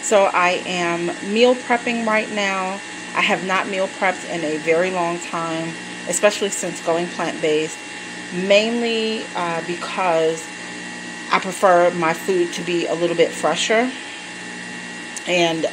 So I am meal prepping right now. I have not meal prepped in a very long time, especially since going plant-based, mainly because I prefer my food to be a little bit fresher. And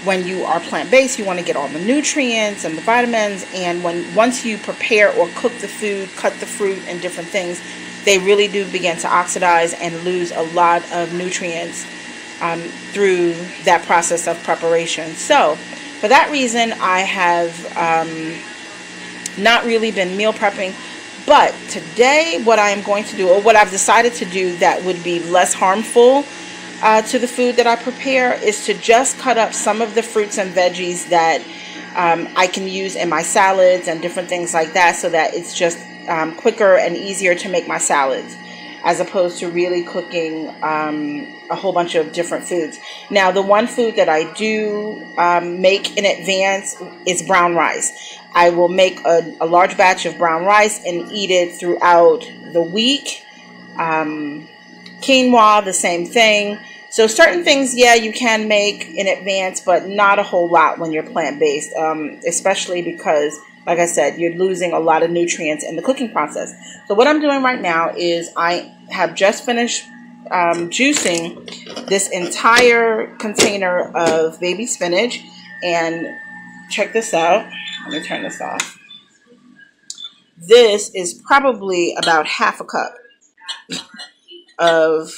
when you are plant-based, you want to get all the nutrients and the vitamins. And once you prepare or cook the food, cut the fruit and different things, they really do begin to oxidize and lose a lot of nutrients through that process of preparation. So for that reason, I have not really been meal prepping. But today, what I am going to do, or what I've decided to do that would be less harmful to the food that I prepare, is to just cut up some of the fruits and veggies that I can use in my salads and different things like that, so that it's just quicker and easier to make my salads, as opposed to really cooking a whole bunch of different foods. Now, the one food that I do make in advance is brown rice. I will make a large batch of brown rice and eat it throughout the week. Quinoa, the same thing. So certain things, yeah, you can make in advance, but not a whole lot when you're plant-based, especially because, like I said, you're losing a lot of nutrients in the cooking process. So what I'm doing right now is I have just finished juicing this entire container of baby spinach. And check this out. Let me turn this off. This is probably about half a cup of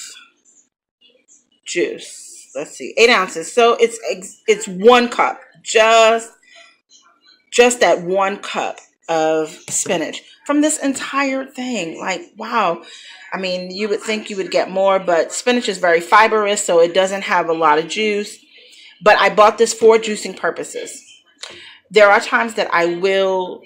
juice. Let's see, 8 ounces. So it's 1 cup, just that 1 cup of spinach from this entire thing. Like, wow. I mean, you would think you would get more, but spinach is very fibrous, so it doesn't have a lot of juice. But I bought this for juicing purposes. There are times that I will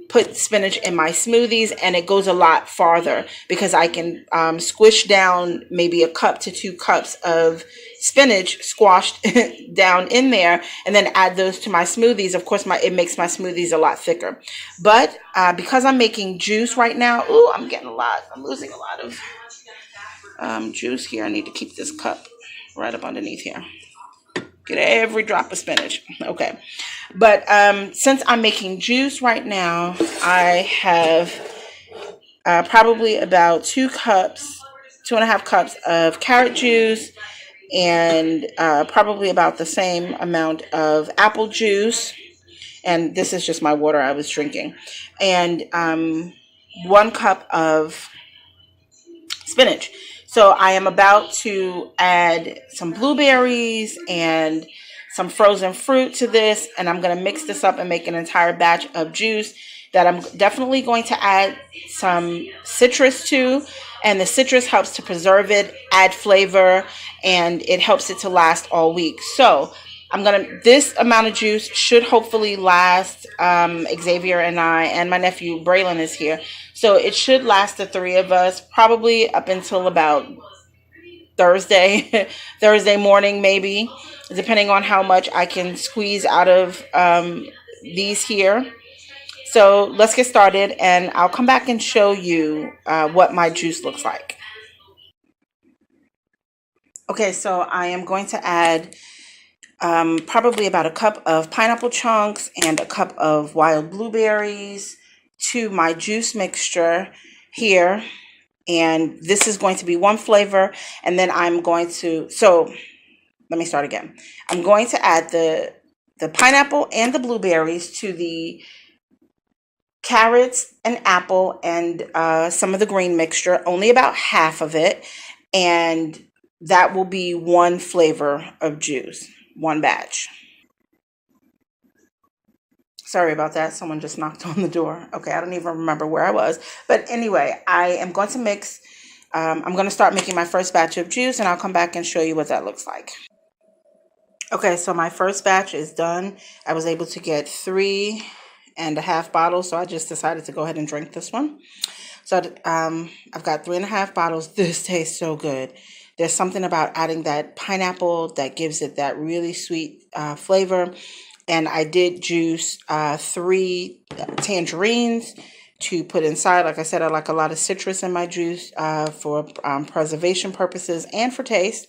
put spinach in my smoothies, and it goes a lot farther because I can squish down maybe a cup to 2 cups of spinach squashed down in there, and then add those to my smoothies. Of course, it makes my smoothies a lot thicker. But because I'm making juice right now, I'm losing a lot of juice here. I need to keep this cup right up underneath here. Get every drop of spinach. Okay. But since I'm making juice right now, I have probably about 2.5 cups of carrot juice, and probably about the same amount of apple juice. And this is just my water I was drinking. And 1 cup of spinach. So I am about to add some blueberries and some frozen fruit to this, and I'm going to mix this up and make an entire batch of juice that I'm definitely going to add some citrus to, and the citrus helps to preserve it, add flavor, and it helps it to last all week. So this amount of juice should hopefully last Xavier and I, and my nephew Braylon is here. So it should last the 3 of us probably up until about Thursday morning, maybe, depending on how much I can squeeze out of these here. So let's get started, and I'll come back and show you what my juice looks like. Okay, so I am going to add probably about a cup of pineapple chunks and a cup of wild blueberries to my juice mixture here. And this is going to be one flavor. And then let me start again. I'm going to add the pineapple and the blueberries to the carrots and apple and some of the green mixture, only about half of it. And that will be one flavor of juice, one batch. Sorry about that. Someone just knocked on the door. Okay, I don't even remember where I was. But anyway, I am going to mix. I'm going to start making my first batch of juice, and I'll come back and show you what that looks like. Okay, so my first batch is done. I was able to get 3.5 bottles, so I just decided to go ahead and drink this one. So I've got 3.5 bottles. This tastes so good. There's something about adding that pineapple that gives it that really sweet flavor. And I did juice 3 tangerines to put inside. Like I said, I like a lot of citrus in my juice for preservation purposes and for taste.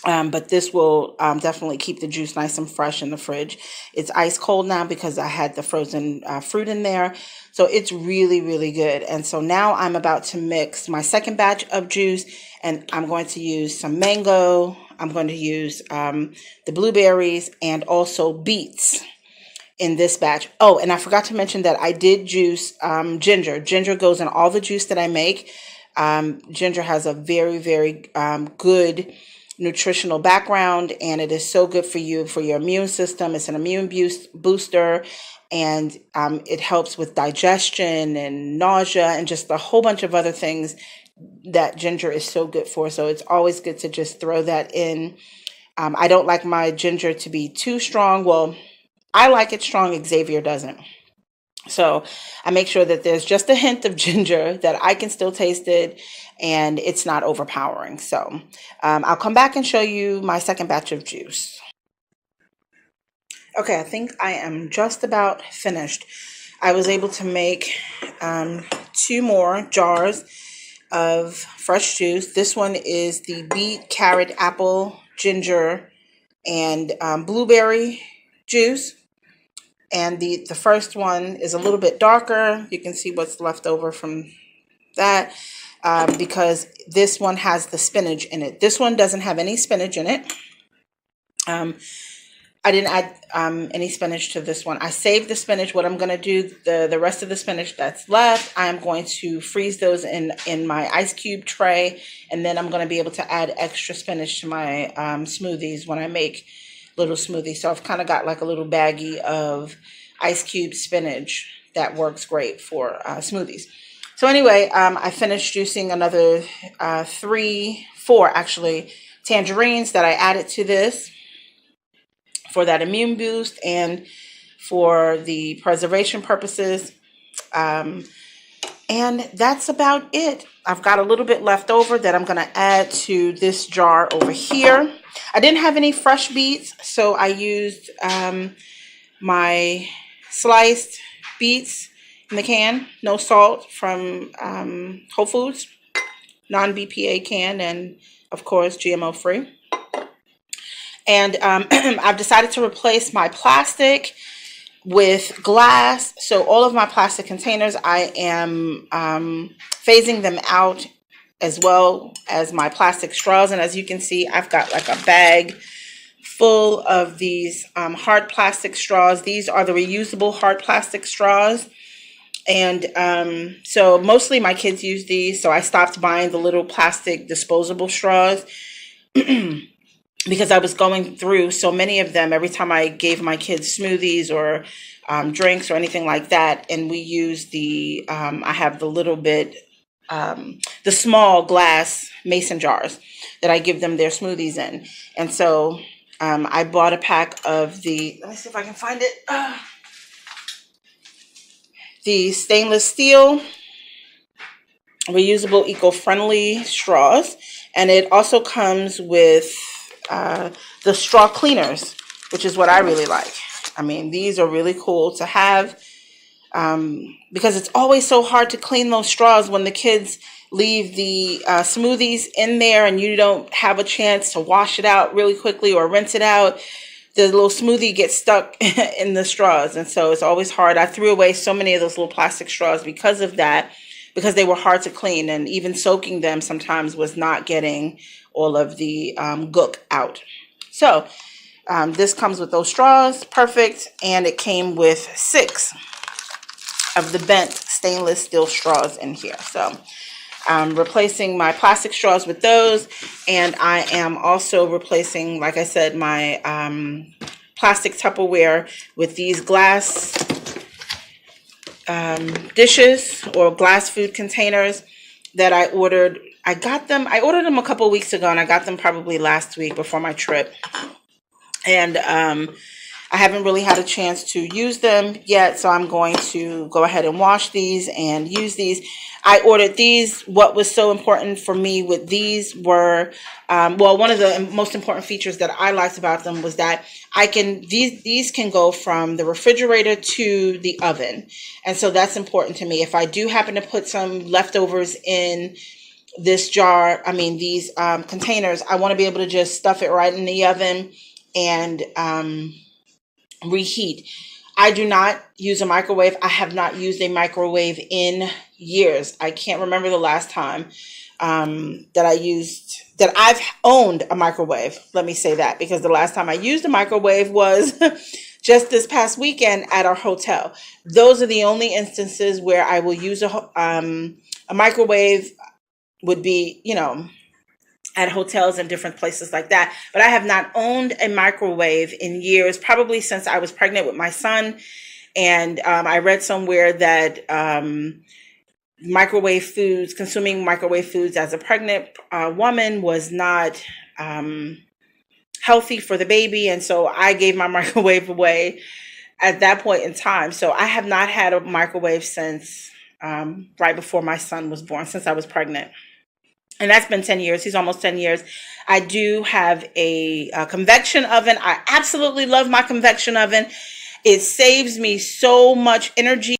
But this will definitely keep the juice nice and fresh in the fridge. It's ice cold now because I had the frozen fruit in there. So it's really, really good. And so now I'm about to mix my second batch of juice, and I'm going to use some mango. I'm going to use the blueberries and also beets in this batch. Oh, and I forgot to mention that I did juice ginger. Ginger goes in all the juice that I make. Ginger has a very, very good nutritional background, and it is so good for you, for your immune system. It's an immune booster, and it helps with digestion and nausea and just a whole bunch of other things that ginger is so good for. So it's always good to just throw that in. I don't like my ginger to be too strong. Well, I like it strong. Xavier doesn't. So I make sure that there's just a hint of ginger, that I can still taste it and it's not overpowering. So I'll come back and show you my second batch of juice. Okay, I think I am just about finished. I was able to make 2 more jars of fresh juice. This one is the beet, carrot, apple, ginger, and blueberry juice. And the first one is a little bit darker. You can see what's left over from that because this one has the spinach in it. This one doesn't have any spinach in it. I didn't add any spinach to this one. I saved the spinach. What I'm going to do, the rest of the spinach that's left, I'm going to freeze those in my ice cube tray. And then I'm going to be able to add extra spinach to my smoothies when I make little smoothies. So I've kind of got like a little baggie of ice cube spinach that works great for smoothies. So anyway, I finished juicing another 4 actually tangerines that I added to this for that immune boost and for the preservation purposes. And that's about it. I've got a little bit left over that I'm going to add to this jar over here. I didn't have any fresh beets, so I used my sliced beets in the can, no salt, from Whole Foods, non-BPA can, and of course GMO free. And I've decided to replace my plastic with glass. So all of my plastic containers, I am phasing them out, as well as my plastic straws. And as you can see, I've got like a bag full of these hard plastic straws. These are the reusable hard plastic straws. And so mostly my kids use these. So I stopped buying the little plastic disposable straws because I was going through so many of them every time I gave my kids smoothies or drinks or anything like that. And we use the, I have the little bit, the small glass mason jars that I give them their smoothies in. And so I bought a pack of the, let me see if I can find it, the stainless steel reusable eco-friendly straws. And it also comes with the straw cleaners, which is what I really like. I mean, these are really cool to have because it's always so hard to clean those straws when the kids leave the smoothies in there and you don't have a chance to wash it out really quickly or rinse it out. The little smoothie gets stuck in the straws, and so it's always hard. I threw away so many of those little plastic straws because of that, because they were hard to clean, and even soaking them sometimes was not getting all of the gook out. So this comes with those straws, perfect, and it came with 6 of the bent stainless steel straws in here. So I'm replacing my plastic straws with those, and I am also replacing, like I said, my plastic Tupperware with these glass dishes or glass food containers that I ordered. I ordered them a couple weeks ago, and I got them probably last week before my trip. And I haven't really had a chance to use them yet, so I'm going to go ahead and wash these and use these. I ordered these. What was so important for me with these were, well, one of the most important features that I liked about them was that these can go from the refrigerator to the oven. And so that's important to me. If I do happen to put some leftovers in this jar, I mean, these containers, I want to be able to just stuff it right in the oven and reheat. I do not use a microwave. I have not used a microwave in years. I can't remember the last time that I've owned a microwave. Let me say that, because the last time I used a microwave was just this past weekend at our hotel. Those are the only instances where I will use a microwave, would be, at hotels and different places like that. But I have not owned a microwave in years, probably since I was pregnant with my son. And I read somewhere that consuming microwave foods as a pregnant woman was not healthy for the baby. And so I gave my microwave away at that point in time. So I have not had a microwave since right before my son was born, since I was pregnant. And that's been 10 years. He's almost 10 years. I do have a convection oven. I absolutely love my convection oven. It saves me so much energy.